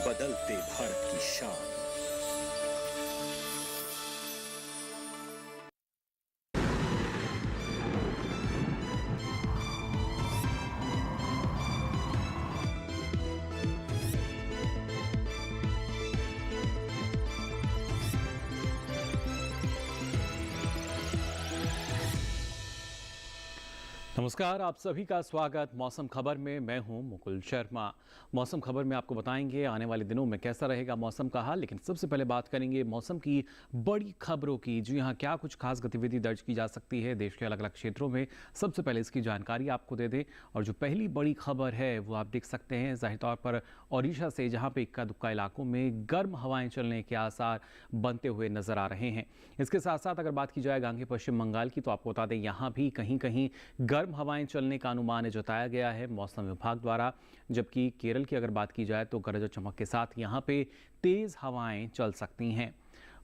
बदलते भारत की शान। नमस्कार, आप सभी का स्वागत मौसम खबर में। मैं हूं मुकुल शर्मा। मौसम खबर में आपको बताएंगे आने वाले दिनों में कैसा रहेगा मौसम का हाल, लेकिन सबसे पहले बात करेंगे मौसम की बड़ी खबरों की। जी हां, क्या कुछ खास गतिविधि दर्ज की जा सकती है देश के अलग अलग क्षेत्रों में, सबसे पहले इसकी जानकारी आपको दे दें। और जो पहली बड़ी खबर है वो आप देख सकते हैं जाहिर तौर पर ओडिशा से, जहाँ पे इक्का दुक्का इलाकों में गर्म हवाएं चलने के आसार बनते हुए नजर आ रहे हैं। इसके साथ साथ अगर बात की जाए गांगे पश्चिम बंगाल की, तो आपको बता दें यहाँ भी कहीं कहीं गर्म हवाएं चलने का अनुमान जताया गया है मौसम विभाग द्वारा। जबकि केरल की अगर बात की जाए तो गरज और चमक के साथ यहाँ पे तेज हवाएं चल सकती हैं।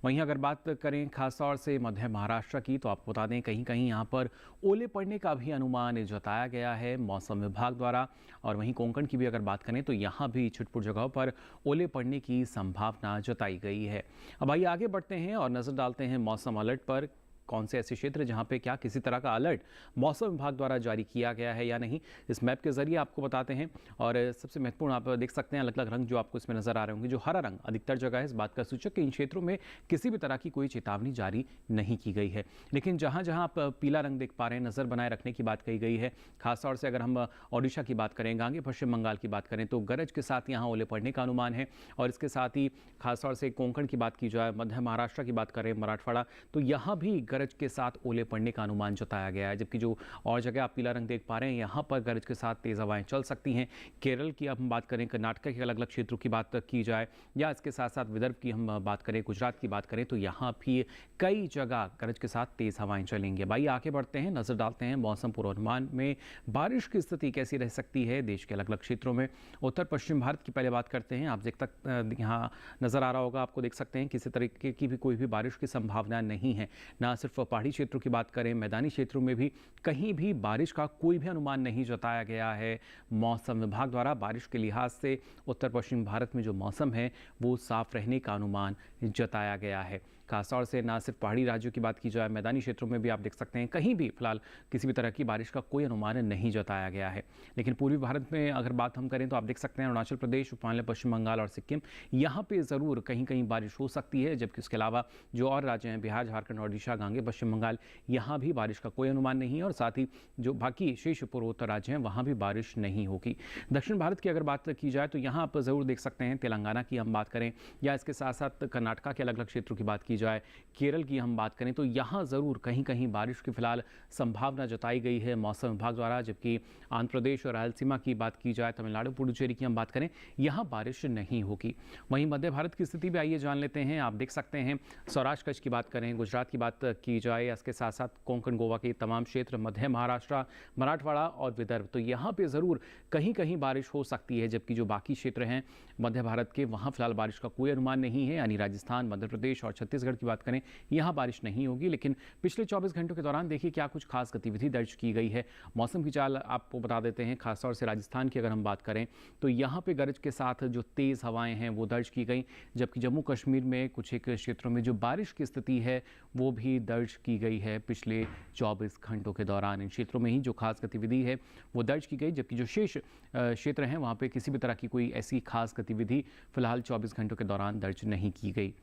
वहीं अगर बात करें खासतौर से मध्य महाराष्ट्र की, तो आपको बता दें कहीं कहीं यहाँ पर ओले पड़ने का भी अनुमान जताया गया है मौसम विभाग द्वारा। और वहीं कोंकण की भी अगर बात करें तो यहाँ भी छिटपुट जगहों पर ओले पड़ने की संभावना जताई गई है। अब आइए आगे बढ़ते हैं और नजर डालते हैं मौसम अलर्ट पर। कौन से ऐसे क्षेत्र जहां पे क्या किसी तरह का अलर्ट मौसम विभाग द्वारा जारी किया गया है या नहीं, इस मैप के जरिए आपको बताते हैं। और सबसे महत्वपूर्ण, आप देख सकते हैं अलग अलग रंग जो आपको इसमें नजर आ रहे होंगे। जो हरा रंग अधिकतर जगह है, इस बात का सूचक कि इन क्षेत्रों में किसी भी तरह की कोई चेतावनी जारी नहीं की गई है। लेकिन जहां जहां आप पीला रंग देख पा रहे हैं, नजर बनाए रखने की बात कही गई है। खासतौर से अगर हम ओडिशा की बात करें, गांगे पश्चिम बंगाल की बात करें, तो गरज के साथ यहाँ ओले पड़ने का अनुमान है। और इसके साथ ही खासतौर से कोंकण की बात की जाए, मध्य महाराष्ट्र की बात करें, मराठवाड़ा, तो यहाँ भी गरज के साथ ओले पड़ने का अनुमान जताया गया है। जबकि जो और जगह आप पीला रंग देख पा रहे हैं, यहाँ पर गरज के साथ तेज हवाएं चल सकती हैं। केरल की अब हम बात करें, कर्नाटक के अलग अलग क्षेत्रों की बात की जाए, या इसके साथ साथ विदर्भ की हम बात करें, गुजरात की बात करें, तो यहाँ भी कई जगह गरज के साथ तेज हवाएं चलेंगी। भाई आगे बढ़ते हैं, नजर डालते हैं मौसम पूर्वानुमान में बारिश की स्थिति कैसी रह सकती है देश के अलग अलग क्षेत्रों में। उत्तर पश्चिम भारत की पहले बात करते हैं। आप देख तक यहाँ नजर आ रहा होगा, आपको देख सकते हैं किसी तरीके की भी कोई भी बारिश की संभावना नहीं है। ना सिर्फ पहाड़ी क्षेत्रों की बात करें, मैदानी क्षेत्रों में भी कहीं भी बारिश का कोई भी अनुमान नहीं जताया गया है मौसम विभाग द्वारा। बारिश के लिहाज से उत्तर पश्चिम भारत में जो मौसम है वो साफ रहने का अनुमान जताया गया है। खासतौर से ना सिर्फ पहाड़ी राज्यों की बात की जाए, मैदानी क्षेत्रों में भी आप देख सकते हैं कहीं भी फिलहाल किसी भी तरह की बारिश का कोई अनुमान नहीं जताया गया है। लेकिन पूर्वी भारत में अगर बात हम करें तो आप देख सकते हैं अरुणाचल प्रदेश, उपमहाद्वीप पश्चिम बंगाल और सिक्किम, यहाँ पे ज़रूर कहीं कहीं बारिश हो सकती है। जबकि उसके अलावा जो और राज्य हैं, बिहार, झारखंड, ओडिशा, गांगे पश्चिम बंगाल, यहाँ भी बारिश का कोई अनुमान नहीं है। और साथ ही जो बाकी शेष पूर्वोत्तर राज्य हैं वहाँ भी बारिश नहीं होगी। दक्षिण भारत की अगर बात की जाए तो यहाँ आप ज़रूर देख सकते हैं, तेलंगाना की हम बात करें या इसके साथ साथ कर्नाटका के अलग अलग क्षेत्रों की बात की जाए, केरल की हम बात करें, तो यहाँ ज़रूर कहीं कहीं बारिश की फिलहाल संभावना जताई गई है मौसम विभाग द्वारा। जबकि आंध्र प्रदेश और रायलसीमा की बात की जाए, तमिलनाडु, पुडुचेरी की हम बात करें, यहाँ बारिश नहीं होगी। वहीं मध्य भारत की स्थिति भी आइए जान लेते हैं। आप देख सकते हैं सौराष्ट्र कच्छ की बात करें, गुजरात की बात की जाए, इसके साथ साथ कोंकण, गोवा के तमाम क्षेत्र, मध्य महाराष्ट्र, मराठवाड़ा और विदर्भ, तो यहाँ पे ज़रूर कहीं कहीं बारिश हो सकती है। जबकि जो बाकी क्षेत्र हैं मध्य भारत के, वहाँ फिलहाल बारिश का कोई अनुमान नहीं है। यानी राजस्थान, मध्य प्रदेश और छत्तीसगढ़ की बात करें, यहाँ बारिश नहीं होगी। लेकिन पिछले 24 घंटों के दौरान देखिए क्या कुछ खास गतिविधि दर्ज की गई है। मौसम की चाल आपको बता देते हैं। खासतौर से राजस्थान की अगर हम बात करें तो यहाँ पे गरज के साथ जो तेज़ हवाएं हैं वो दर्ज की गई। जबकि जम्मू कश्मीर में कुछ एक क्षेत्रों में जो बारिश की स्थिति है वो भी दर्ज की गई है पिछले 24 घंटों के दौरान। इन क्षेत्रों में ही जो खास गतिविधि है वो दर्ज की गई। जबकि जो शेष क्षेत्र हैं वहाँ पे किसी भी तरह की कोई ऐसी खास गतिविधि फिलहाल 24 घंटों के दौरान दर्ज नहीं की गई।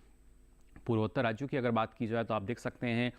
पूर्वोत्तर राज्यों की अगर बात की जाए तो आप देख सकते हैं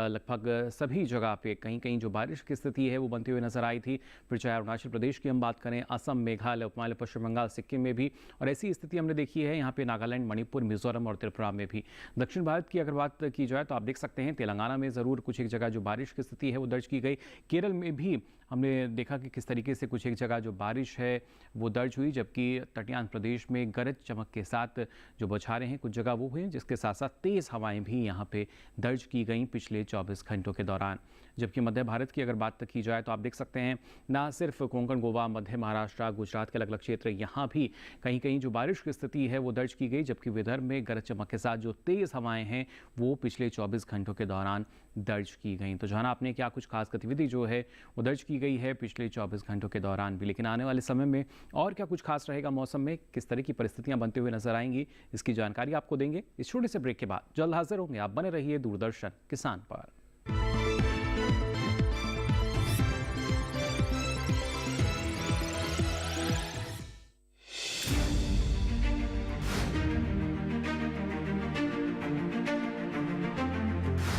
लगभग सभी जगह पे कहीं कहीं जो बारिश की स्थिति है वो बनती हुई नजर आई थी। फिर चाहे अरुणाचल प्रदेश की हम बात करें, असम, मेघालय, उपमहाद्वीप पश्चिम बंगाल, सिक्किम में भी, और ऐसी स्थिति हमने देखी है यहाँ पे नागालैंड, मणिपुर, मिजोरम और त्रिपुरा में भी। दक्षिण भारत की अगर बात की जाए तो आप देख सकते हैं तेलंगाना में ज़रूर कुछ एक जगह जो बारिश की स्थिति है वो दर्ज की गई। केरल में भी हमने देखा कि किस तरीके से कुछ एक जगह जो बारिश है वो दर्ज हुई। जबकि तटीय आंध्र प्रदेश में गरज चमक के साथ जो बौछारें हैं कुछ जगह वो हुई, जिसके साथ साथ तेज़ हवाएं भी यहाँ पे दर्ज की गई पिछले 24 घंटों के दौरान। जबकि मध्य भारत की अगर बात की जाए तो आप देख सकते हैं ना सिर्फ कोंकण, गोवा, मध्य महाराष्ट्र, गुजरात के अलग अलग क्षेत्र, यहाँ भी कहीं कहीं जो बारिश की स्थिति है वो दर्ज की गई, जबकि विदर्भ में गरज चमक के साथ जो तेज़ हवाएं हैं वो पिछले 24 घंटों के दौरान दर्ज की गई। तो जाना आपने क्या कुछ खास गतिविधि जो है वो दर्ज की गई है पिछले 24 घंटों के दौरान भी। लेकिन आने वाले समय में और क्या कुछ खास रहेगा मौसम में, किस तरह की परिस्थितियां बनते हुए नजर आएंगी, इसकी जानकारी आपको देंगे इस छोटे से ब्रेक के बाद। जल्द हाजिर होंगे, आप बने रहिए दूरदर्शन किसान पर।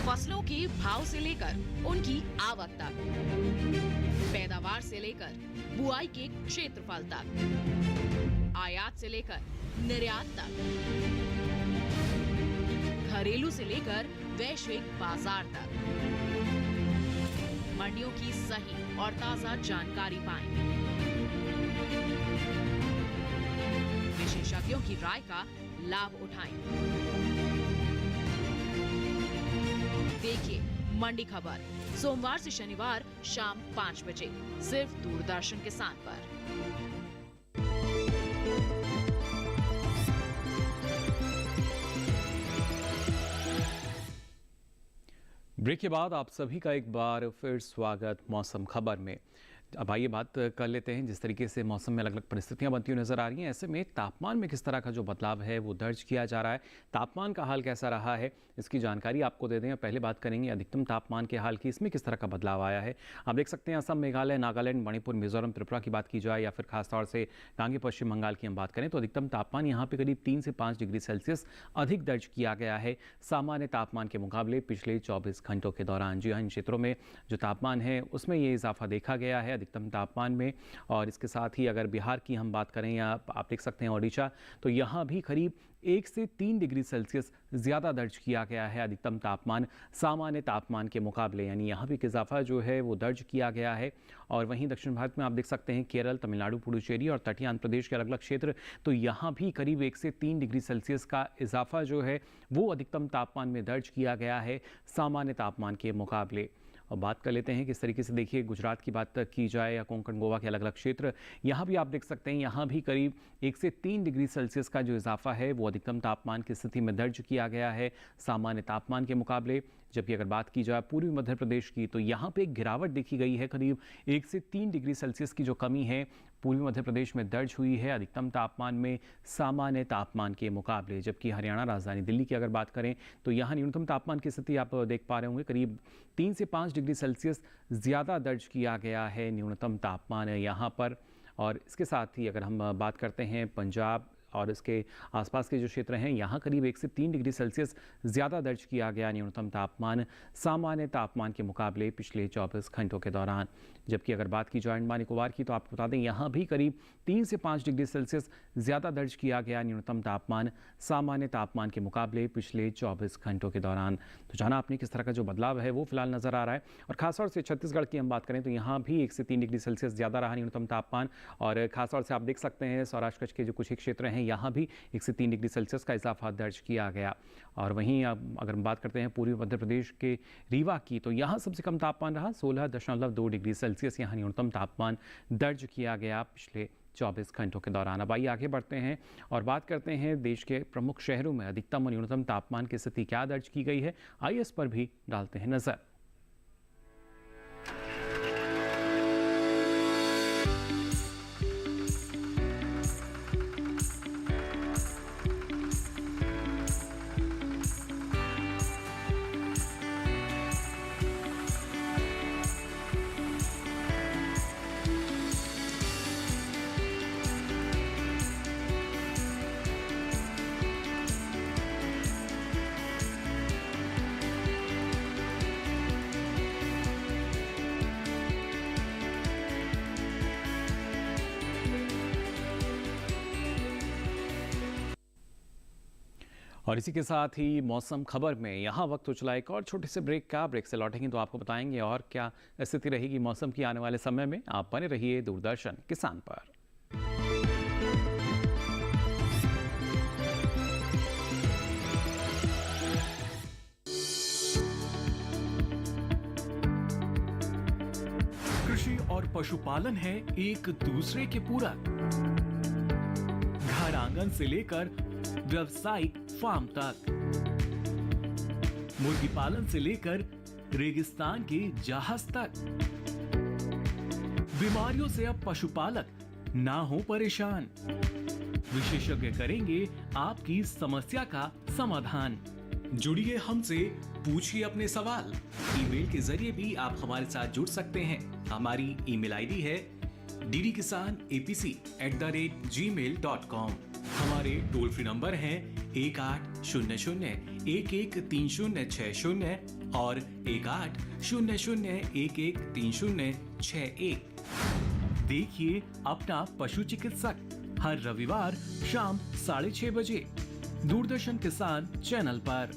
फसलों के भाव से लेकर उनकी आवक तक, पैदावार से लेकर बुआई के क्षेत्रफल तक, आयात से लेकर निर्यात तक, घरेलू से लेकर वैश्विक बाजार तक, मंडियों की सही और ताजा जानकारी पाएं। विशेषज्ञों की राय का लाभ उठाएं। देखिए मंडी खबर सोमवार से शनिवार शाम 5 बजे सिर्फ दूरदर्शन किसान पर। ब्रेक के बाद आप सभी का एक बार फिर स्वागत मौसम खबर में। अब आइए बात कर लेते हैं, जिस तरीके से मौसम में अलग अलग परिस्थितियां बनती हुई नजर आ रही हैं, ऐसे में तापमान में किस तरह का जो बदलाव है वो दर्ज किया जा रहा है। तापमान का हाल कैसा रहा है इसकी जानकारी आपको दे दें। पहले बात करेंगे अधिकतम तापमान के हाल की, इसमें किस तरह का बदलाव आया है। आप देख सकते हैं असम, मेघालय, नागालैंड, मणिपुर, मिजोरम, त्रिपुरा की बात की जाए या फिर खासतौर से गांगे पश्चिम बंगाल की हम बात करें तो अधिकतम तापमान यहाँ पे करीब 3 से 5 डिग्री सेल्सियस अधिक दर्ज किया गया है सामान्य तापमान के मुकाबले पिछले 24 घंटों के दौरान। जी हाँ, इन क्षेत्रों में जो तापमान है उसमें ये इजाफा देखा गया है अधिकतम तापमान में। और इसके साथ ही अगर बिहार की हम बात करें या आप देख सकते हैं ओडिशा, तो यहाँ भी करीब 1 से 3 डिग्री सेल्सियस ज़्यादा दर्ज किया गया है अधिकतम तापमान सामान्य तापमान के मुकाबले, यानी यहाँ भी एक इजाफा जो है वो दर्ज किया गया है। और वहीं दक्षिण भारत में आप देख सकते हैं केरल, तमिलनाडु, पुडुचेरी और तटीय आंध्र प्रदेश के अलग अलग क्षेत्र, तो यहाँ भी करीब 1 से 3 डिग्री सेल्सियस का इजाफा जो है वो अधिकतम तापमान में दर्ज किया गया है सामान्य तापमान के मुकाबले। और बात कर लेते हैं किस तरीके से, देखिए गुजरात की बात की जाए या कोंकण, गोवा के अलग अलग क्षेत्र, यहाँ भी आप देख सकते हैं यहाँ भी करीब 1 से 3 डिग्री सेल्सियस का जो इजाफा है वो अधिकतम तापमान की स्थिति में दर्ज किया गया है सामान्य तापमान के मुकाबले। जबकि अगर बात की जाए पूर्वी मध्य प्रदेश की तो यहाँ पे एक गिरावट देखी गई है, करीब 1 से 3 डिग्री सेल्सियस की जो कमी है पूर्वी मध्य प्रदेश में दर्ज हुई है अधिकतम तापमान में सामान्य तापमान के मुकाबले। जबकि हरियाणा राजधानी दिल्ली की अगर बात करें तो यहाँ न्यूनतम तापमान की स्थिति आप देख पा रहे होंगे, करीब 3 से 5 डिग्री सेल्सियस ज़्यादा दर्ज किया गया है न्यूनतम तापमान यहाँ पर। और इसके साथ ही अगर हम बात करते हैं पंजाब और इसके आसपास के जो क्षेत्र हैं, यहाँ करीब 1 से 3 डिग्री सेल्सियस ज़्यादा दर्ज किया गया न्यूनतम तापमान सामान्य तापमान के मुकाबले पिछले 24 घंटों के दौरान। जबकि अगर बात की जाए अंडमान निकोबार की तो आपको बता दें यहाँ भी करीब 3 से 5 डिग्री सेल्सियस ज़्यादा दर्ज किया गया न्यूनतम तापमान सामान्य तापमान के मुकाबले पिछले 24 घंटों के दौरान। तो जाना आपने किस तरह का जो बदलाव है वो फिलहाल नज़र आ रहा है। और खासतौर से छत्तीसगढ़ की हम बात करें तो यहाँ भी 1 से 3 डिग्री सेल्सियस ज़्यादा रहा न्यूनतम तापमान। और खासतौर से आप देख सकते हैं सौराष्ट्र कच्छ के जो कुछ एक क्षेत्र हैं यहाँ भी 1 से 3 डिग्री सेल्सियस का इजाफा दर्ज किया गया। और वहीं अगर हम बात करते हैं पूर्वी मध्य प्रदेश के रीवा की तो यहाँ सबसे कम तापमान रहा 16.2 डिग्री सेल्सियस, यहाँ न्यूनतम तापमान दर्ज किया गया पिछले 24 घंटों के दौरान। अब आइए आगे बढ़ते हैं और बात करते हैं देश के प्रमुख शहरों में अधिकतम और न्यूनतम तापमान की स्थिति क्या दर्ज की गई है, आइए इस पर भी डालते हैं नजर। और इसी के साथ ही मौसम खबर में यहाँ वक्त हो चला एक और छोटे से ब्रेक का। ब्रेक से लौटेंगे तो आपको बताएंगे और क्या स्थिति रहेगी मौसम की आने वाले समय में। आप बने रहिए दूरदर्शन किसान पर। पशुपालन है एक दूसरे के पूरक। घर आंगन से लेकर व्यावसायिक फार्म तक, मुर्गी पालन से लेकर रेगिस्तान के जहाज तक। बीमारियों से अब पशुपालक ना हो परेशान। विशेषज्ञ करेंगे आपकी समस्या का समाधान। जुड़िए हमसे, पूछिए अपने सवाल। ईमेल के जरिए भी आप हमारे साथ जुड़ सकते हैं। हमारी ईमेल आईडी है ddkisanapc@gmail.com। हमारे टोल फ्री नंबर हैं 1800-113060 और 1800-113061। देखिए अपना पशु चिकित्सक हर रविवार शाम 6:30 बजे दूरदर्शन किसान चैनल पर।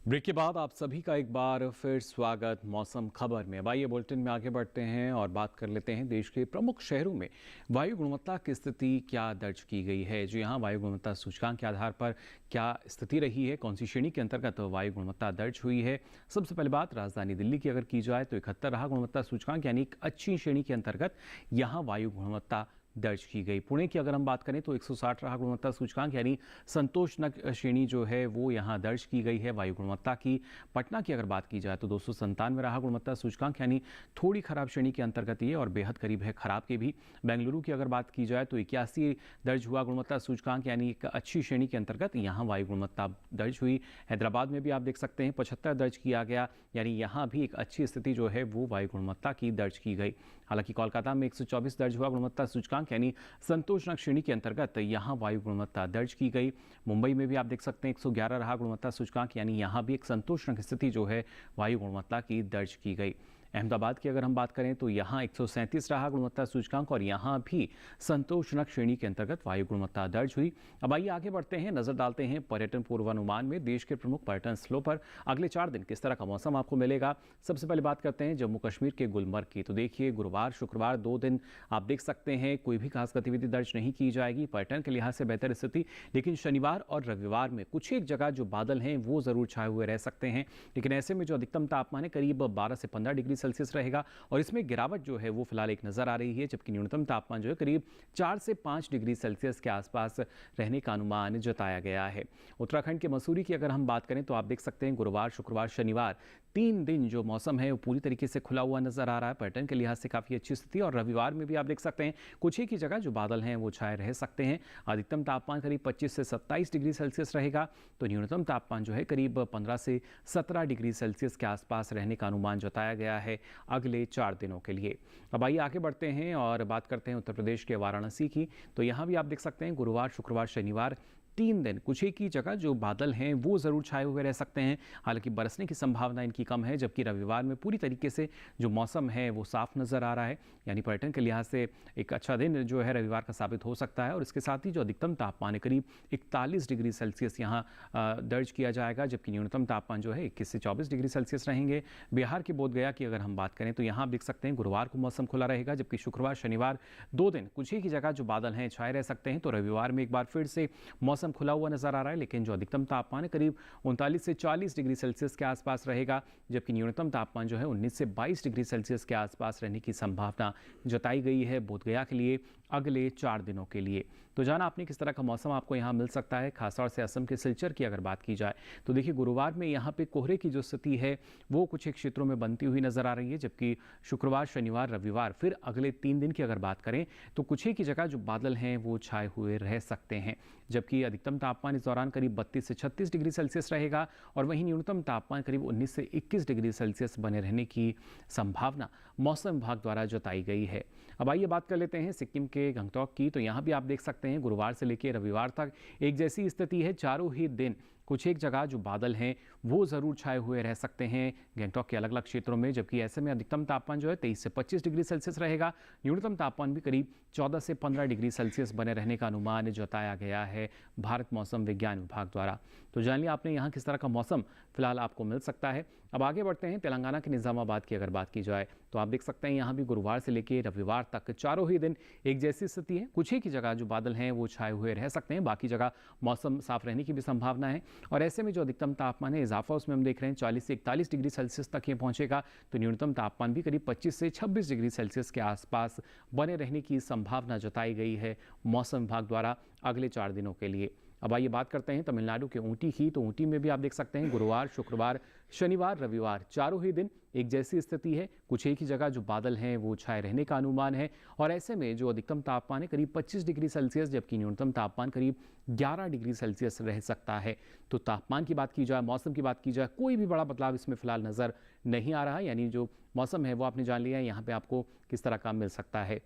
ब्रेक के बाद आप सभी का एक बार फिर स्वागत मौसम खबर में। आइए बुलेटिन में आगे बढ़ते हैं और बात कर लेते हैं देश के प्रमुख शहरों में वायु गुणवत्ता की स्थिति क्या दर्ज की गई है। जो यहाँ वायु गुणवत्ता सूचकांक के आधार पर क्या स्थिति रही है, कौन सी श्रेणी के अंतर्गत वायु गुणवत्ता दर्ज हुई है। सबसे पहले बात राजधानी दिल्ली की अगर की जाए तो 71 रहा गुणवत्ता सूचकांक, यानी एक अच्छी श्रेणी के अंतर्गत यहाँ वायु गुणवत्ता दर्ज की गई। पुणे की अगर हम बात करें तो 160 रहा गुणवत्ता सूचकांक, यानी संतोषजनक श्रेणी जो है वो यहाँ दर्ज की गई है वायु गुणवत्ता की। पटना की अगर बात की जाए तो 297 रहा गुणवत्ता सूचकांक, यानी थोड़ी खराब श्रेणी के अंतर्गत ये और बेहद करीब है खराब के भी। बेंगलुरु की अगर बात की जाए तो 81 दर्ज हुआ गुणवत्ता सूचकांक, यानी एक अच्छी श्रेणी के अंतर्गत यहाँ वायु गुणवत्ता दर्ज हुई। हैदराबाद में भी आप देख सकते हैं 75 दर्ज किया गया, यानी यहाँ भी एक अच्छी स्थिति जो है वो वायु गुणवत्ता की दर्ज की गई। हालांकि कोलकाता में 124 दर्ज हुआ गुणवत्ता सूचकांक, यानी संतोषजनक श्रेणी के अंतर्गत यहाँ वायु गुणवत्ता दर्ज की गई। मुंबई में भी आप देख सकते हैं 111 रहा गुणवत्ता सूचकांक, यानी यहाँ भी एक संतोषजनक स्थिति जो है वायु गुणवत्ता की दर्ज की गई। अहमदाबाद की अगर हम बात करें तो यहाँ 137 रहा गुणवत्ता सूचकांक और यहाँ भी संतोषजनक श्रेणी के अंतर्गत वायु गुणवत्ता दर्ज हुई। अब आइए आगे बढ़ते हैं, नजर डालते हैं पर्यटन पूर्वानुमान में देश के प्रमुख पर्यटन स्थलों पर अगले 4 दिन किस तरह का मौसम आपको मिलेगा। सबसे पहले बात करते हैं जम्मू कश्मीर के गुलमर्ग की। तो देखिए गुरुवार शुक्रवार 2 दिन आप देख सकते हैं कोई भी खास गतिविधि दर्ज नहीं की जाएगी, पर्यटन के लिहाज से बेहतर स्थिति। लेकिन शनिवार और रविवार में कुछ एक जगह जो बादल हैं वो जरूर छाए हुए रह सकते हैं। लेकिन ऐसे में जो अधिकतम तापमान है करीब 12 से 15 डिग्री सेल्सियस रहेगा और इसमें गिरावट जो है वो फिलहाल एक नजर आ रही है, जबकि न्यूनतम तापमान जो है करीब 4 से 5 डिग्री सेल्सियस के आसपास रहने का अनुमान जताया गया है। उत्तराखंड के मसूरी की अगर हम बात करें तो आप देख सकते हैं गुरुवार शुक्रवार शनिवार 3 दिन जो मौसम है वो पूरी तरीके से खुला हुआ नजर आ रहा है, पर्यटन के लिहाज से काफी अच्छी स्थिति। और रविवार में भी आप देख सकते हैं कुछ एक ही जगह जो बादल हैं वो छाए रह सकते हैं। अधिकतम तापमान करीब 25 से 27 डिग्री सेल्सियस रहेगा, तो न्यूनतम तापमान जो है करीब 15 से 17 डिग्री सेल्सियस के आसपास रहने का अनुमान जताया गया है अगले 4 दिनों के लिए। अब आइए आगे बढ़ते हैं और बात करते हैं उत्तर प्रदेश के वाराणसी की। तो यहाँ भी आप देख सकते हैं गुरुवार शुक्रवार शनिवार 3 दिन कुछ एक ही जगह जो बादल हैं वो जरूर छाए हुए रह सकते हैं, हालांकि बरसने की संभावना इनकी कम है। जबकि रविवार में पूरी तरीके से जो मौसम है वो साफ नजर आ रहा है, यानी पर्यटन के लिहाज से एक अच्छा दिन जो है रविवार का साबित हो सकता है। और इसके साथ ही जो अधिकतम तापमान है करीब 41 डिग्री सेल्सियस यहाँ दर्ज किया जाएगा, जबकि न्यूनतम तापमान जो है 21 से 24 डिग्री सेल्सियस रहेंगे। बिहार के बोधगया की अगर हम बात करें तो यहाँ आप देख सकते हैं गुरुवार को मौसम खुला रहेगा, जबकि शुक्रवार शनिवार 2 दिन कुछ एक ही जगह जो बादल हैं छाए रह सकते हैं। तो रविवार में एक बार फिर से मौसम खुला हुआ नजर आ रहा है, लेकिन जो अधिकतम तापमान है करीब 39 से 40 डिग्री सेल्सियस के आसपास रहेगा, जबकि न्यूनतम तापमान जो है 19 से 22 डिग्री सेल्सियस के आसपास रहने की संभावना जताई गई है बोधगया के लिए अगले 4 दिनों के लिए। तो जाना आपने किस तरह का मौसम आपको यहाँ मिल सकता है। खासतौर से असम के सिलचर की अगर बात की जाए तो देखिए गुरुवार में यहाँ पे कोहरे की जो स्थिति है वो कुछ एक क्षेत्रों में बनती हुई नजर आ रही है, जबकि शुक्रवार शनिवार रविवार फिर अगले 3 दिन की अगर बात करें तो कुछ एक ही जगह जो बादल हैं वो छाए हुए रह सकते हैं। जबकि अधिकतम तापमान इस दौरान करीब 32 से 36 डिग्री सेल्सियस रहेगा और वहीं न्यूनतम तापमान करीब 19 से 21 डिग्री सेल्सियस बने रहने की संभावना मौसम विभाग द्वारा जताई गई है। अब आइए बात कर लेते हैं सिक्किम के गंगटोक की। तो यहाँ भी आप देख सकते हैं गुरुवार से लेकर रविवार तक एक जैसी स्थिति है, चारों ही दिन कुछ एक जगह जो बादल हैं वो ज़रूर छाए हुए रह सकते हैं गंगटोक के अलग अलग क्षेत्रों में। जबकि ऐसे में अधिकतम तापमान जो है 23 से 25 डिग्री सेल्सियस रहेगा, न्यूनतम तापमान भी करीब 14 से 15 डिग्री सेल्सियस बने रहने का अनुमान जताया गया है भारत मौसम विज्ञान विभाग द्वारा। तो जान लिया आपने यहाँ किस तरह का मौसम फिलहाल आपको मिल सकता है। अब आगे बढ़ते हैं, तेलंगाना के निज़ामाबाद की अगर बात की जाए तो आप देख सकते हैं यहाँ भी गुरुवार से लेकर रविवार तक चारों ही दिन एक जैसी स्थिति है। कुछ ही की जगह जो बादल हैं वो छाए हुए रह सकते हैं, बाकी जगह मौसम साफ रहने की भी संभावना है। और ऐसे में जो अधिकतम तापमान है इजाफा उसमें हम देख रहे हैं 40 से 41 डिग्री सेल्सियस तक ये पहुंचेगा, तो न्यूनतम तापमान भी करीब 25 से 26 डिग्री सेल्सियस के आसपास बने रहने की संभावना जताई गई है मौसम विभाग द्वारा अगले 4 दिनों के लिए। अब आइए बात करते हैं तमिलनाडु के ऊटी की, तो ऊटी में भी आप देख सकते हैं गुरुवार, शुक्रवार, शनिवार, रविवार चारों ही दिन एक जैसी स्थिति है। कुछ एक ही जगह जो बादल हैं वो छाए रहने का अनुमान है। और ऐसे में जो अधिकतम तापमान है करीब 25 डिग्री सेल्सियस, जबकि न्यूनतम तापमान करीब 11 डिग्री सेल्सियस रह सकता है। तो तापमान की बात की जाए, मौसम की बात की जाए, कोई भी बड़ा बदलाव इसमें फिलहाल नज़र नहीं आ रहा। यानी जो मौसम है वो आपने जान लिया है यहाँ पे आपको किस तरह का मिल सकता है।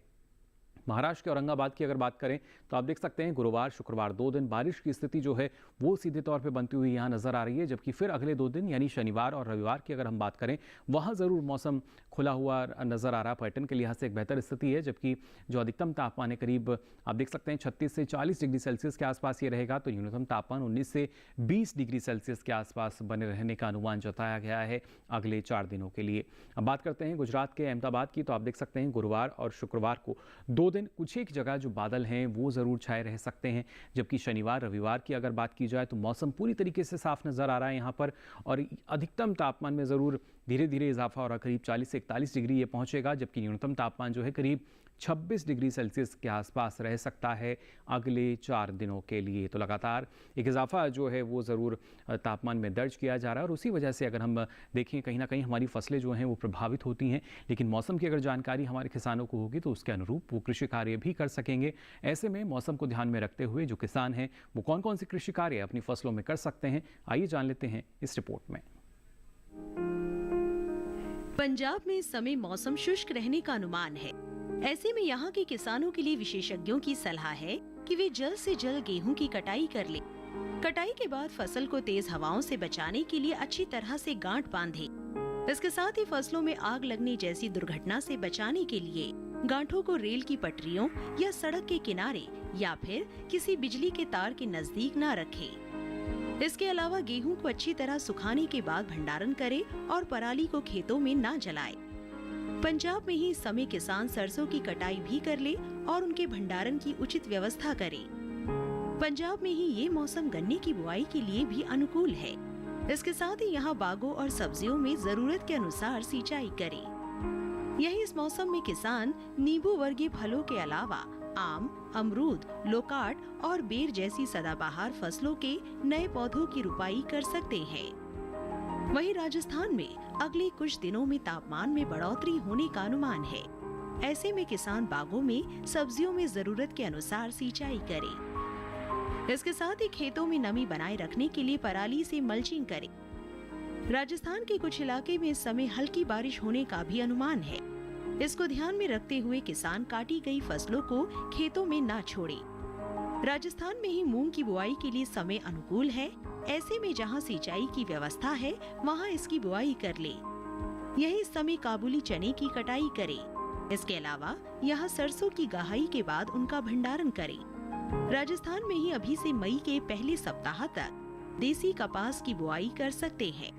महाराष्ट्र के औरंगाबाद की अगर बात करें तो आप देख सकते हैं गुरुवार, शुक्रवार 2 दिन बारिश की स्थिति जो है वो सीधे तौर पे बनती हुई यहाँ नज़र आ रही है, जबकि फिर अगले 2 दिन यानी शनिवार और रविवार की अगर हम बात करें वहाँ ज़रूर मौसम खुला हुआ नज़र आ रहा, पर्यटन के लिहाज से एक बेहतर स्थिति है। जबकि जो अधिकतम तापमान है करीब आप देख सकते हैं 36 से 40 डिग्री सेल्सियस के आसपास ये रहेगा, तो न्यूनतम तापमान 19 से 20 डिग्री सेल्सियस के आसपास बने रहने का अनुमान जताया गया है अगले 4 दिनों के लिए। अब बात करते हैं गुजरात के अहमदाबाद की, तो आप देख सकते हैं गुरुवार और शुक्रवार को 2 दिन कुछ एक जगह जो बादल हैं वो ज़रूर छाए रह सकते हैं, जबकि शनिवार, रविवार की अगर बात की जाए तो मौसम पूरी तरीके से साफ नज़र आ रहा है यहाँ पर। और अधिकतम तापमान में ज़रूर धीरे धीरे इजाफा हो रहा, करीब 40 से 41 डिग्री ये पहुँचेगा, जबकि न्यूनतम तापमान जो है करीब 26 डिग्री सेल्सियस के आसपास रह सकता है अगले 4 दिनों के लिए। तो लगातार एक इजाफा जो है वो ज़रूर तापमान में दर्ज किया जा रहा है, और उसी वजह से अगर हम देखें कहीं ना कहीं हमारी फसलें जो हैं वो प्रभावित होती हैं। लेकिन मौसम की अगर जानकारी हमारे किसानों को होगी तो उसके अनुरूप वो कृषि कार्य भी कर सकेंगे। ऐसे में मौसम को ध्यान में रखते हुए जो किसान हैं वो कौन कौन से कृषि कार्य अपनी फसलों में कर सकते हैं, आइए जान लेते हैं इस रिपोर्ट में। पंजाब में इस समय मौसम शुष्क रहने का अनुमान है। ऐसे में यहाँ के किसानों के लिए विशेषज्ञों की सलाह है कि वे जल्द से जल्द गेहूं की कटाई कर लें। कटाई के बाद फसल को तेज हवाओं से बचाने के लिए अच्छी तरह से गांठ बांधें। इसके साथ ही फसलों में आग लगने जैसी दुर्घटना से बचाने के लिए गांठों को रेल की पटरियों या सड़क के किनारे या फिर किसी बिजली के तार के नजदीक न रखें। इसके अलावा गेहूं को अच्छी तरह सुखाने के बाद भंडारण करें और पराली को खेतों में न जलाएं। पंजाब में ही इस समय किसान सरसों की कटाई भी कर ले और उनके भंडारण की उचित व्यवस्था करें। पंजाब में ही ये मौसम गन्ने की बुआई के लिए भी अनुकूल है। इसके साथ ही यहाँ बागों और सब्जियों में जरूरत के अनुसार सिंचाई करें। यही इस मौसम में किसान नींबू वर्गीय फलों के अलावा आम, अमरूद, लोकाट और बेर जैसी सदाबहार फसलों के नए पौधों की रुपाई कर सकते हैं। वहीं राजस्थान में अगले कुछ दिनों में तापमान में बढ़ोतरी होने का अनुमान है। ऐसे में किसान बागों में सब्जियों में जरूरत के अनुसार सिंचाई करें। इसके साथ ही खेतों में नमी बनाए रखने के लिए पराली से मल्चिंग करें। राजस्थान के कुछ इलाके में इस समय हल्की बारिश होने का भी अनुमान है। इसको ध्यान में रखते हुए किसान काटी गई फसलों को खेतों में न छोड़ें। राजस्थान में ही मूंग की बुआई के लिए समय अनुकूल है। ऐसे में जहां सिंचाई की व्यवस्था है वहां इसकी बुआई कर ले। यही इस समय काबुली चने की कटाई करें। इसके अलावा यहाँ सरसों की गहाई के बाद उनका भंडारण करें। राजस्थान में ही अभी से मई के पहले सप्ताह तक देसी कपास की बुआई कर सकते हैं।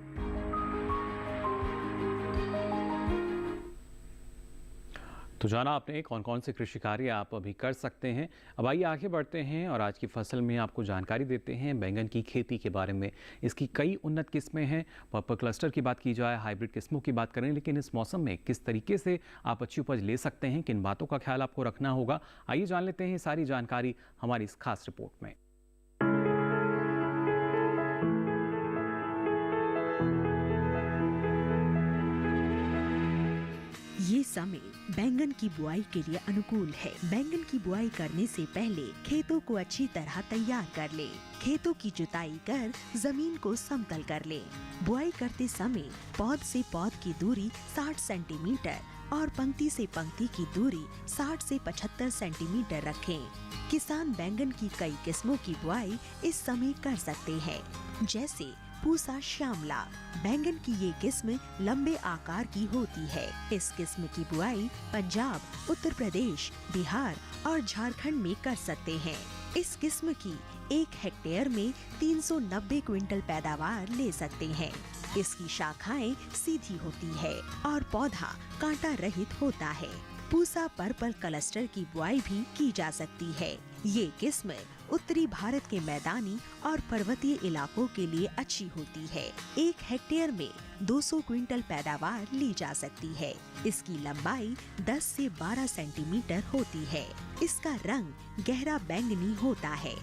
तो जाना आपने कौन कौन से कृषि कार्य आप अभी कर सकते हैं। अब आइए आगे बढ़ते हैं और आज की फसल में आपको जानकारी देते हैं बैंगन की खेती के बारे में। इसकी कई उन्नत किस्में हैं। पर्पल क्लस्टर की बात की जाए, हाइब्रिड किस्मों की बात करें, लेकिन इस मौसम में किस तरीके से आप अच्छी उपज ले सकते हैं, किन बातों का ख्याल आपको रखना होगा, आइए जान लेते हैं सारी जानकारी हमारी इस खास रिपोर्ट में। ये समय बैंगन की बुआई के लिए अनुकूल है। बैंगन की बुआई करने से पहले खेतों को अच्छी तरह तैयार कर ले। खेतों की जुताई कर जमीन को समतल कर ले। बुआई करते समय पौध से पौध की दूरी 60 सेंटीमीटर और पंक्ति से पंक्ति की दूरी 60 से 75 सेंटीमीटर रखें। किसान बैंगन की कई किस्मों की बुआई इस समय कर सकते हैं, जैसे पूसा श्यामला। बैंगन की ये किस्म लंबे आकार की होती है। इस किस्म की बुआई पंजाब, उत्तर प्रदेश, बिहार और झारखंड में कर सकते हैं। इस किस्म की 1 हेक्टेयर में 390 क्विंटल पैदावार ले सकते हैं। इसकी शाखाएं सीधी होती है और पौधा कांटा रहित होता है। पूसा पर्पल क्लस्टर की बुआई भी की जा सकती है। ये किस्म उत्तरी भारत के मैदानी और पर्वतीय इलाकों के लिए अच्छी होती है। 1 हेक्टेयर में 200 क्विंटल पैदावार ली जा सकती है। इसकी लंबाई 10 से 12 सेंटीमीटर होती है। इसका रंग गहरा बैंगनी होता है।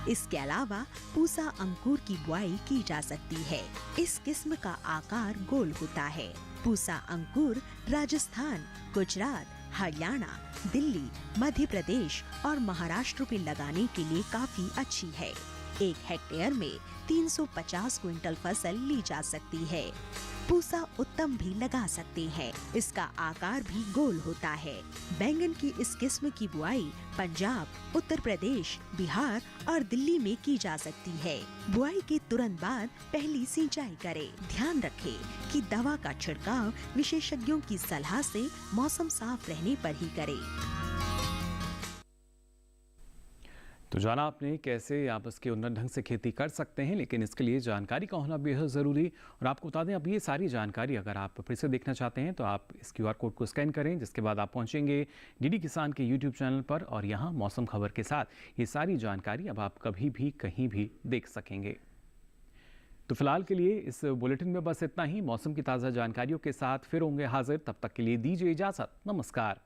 इसके अलावा पूसा अंकुर की बुआई की जा सकती है। इस किस्म का आकार गोल होता है। पूसा अंकुर राजस्थान, गुजरात, हरियाणा, दिल्ली, मध्य प्रदेश और महाराष्ट्र में लगाने के लिए काफी अच्छी है। 1 हेक्टेयर में 350 क्विंटल फसल ली जा सकती है। पूसा उत्तम भी लगा सकते हैं। इसका आकार भी गोल होता है। बैंगन की इस किस्म की बुआई पंजाब, उत्तर प्रदेश, बिहार और दिल्ली में की जा सकती है। बुआई के तुरंत बाद पहली सिंचाई करें। ध्यान रखें कि दवा का छिड़काव विशेषज्ञों की सलाह से मौसम साफ रहने पर ही करें। तो जाना आपने कैसे आप इसके उन्नत ढंग से खेती कर सकते हैं, लेकिन इसके लिए जानकारी का होना बेहद ज़रूरी। और आपको बता दें, अब ये सारी जानकारी अगर आप फिर से देखना चाहते हैं तो आप इस QR कोड को स्कैन करें, जिसके बाद आप पहुंचेंगे DD किसान के YouTube चैनल पर और यहाँ मौसम खबर के साथ ये सारी जानकारी अब आप कभी भी कहीं भी देख सकेंगे। तो फिलहाल के लिए इस बुलेटिन में बस इतना ही। मौसम की ताज़ा जानकारियों के साथ फिर होंगे हाजिर। तब तक के लिए दीजिए इजाज़त। नमस्कार।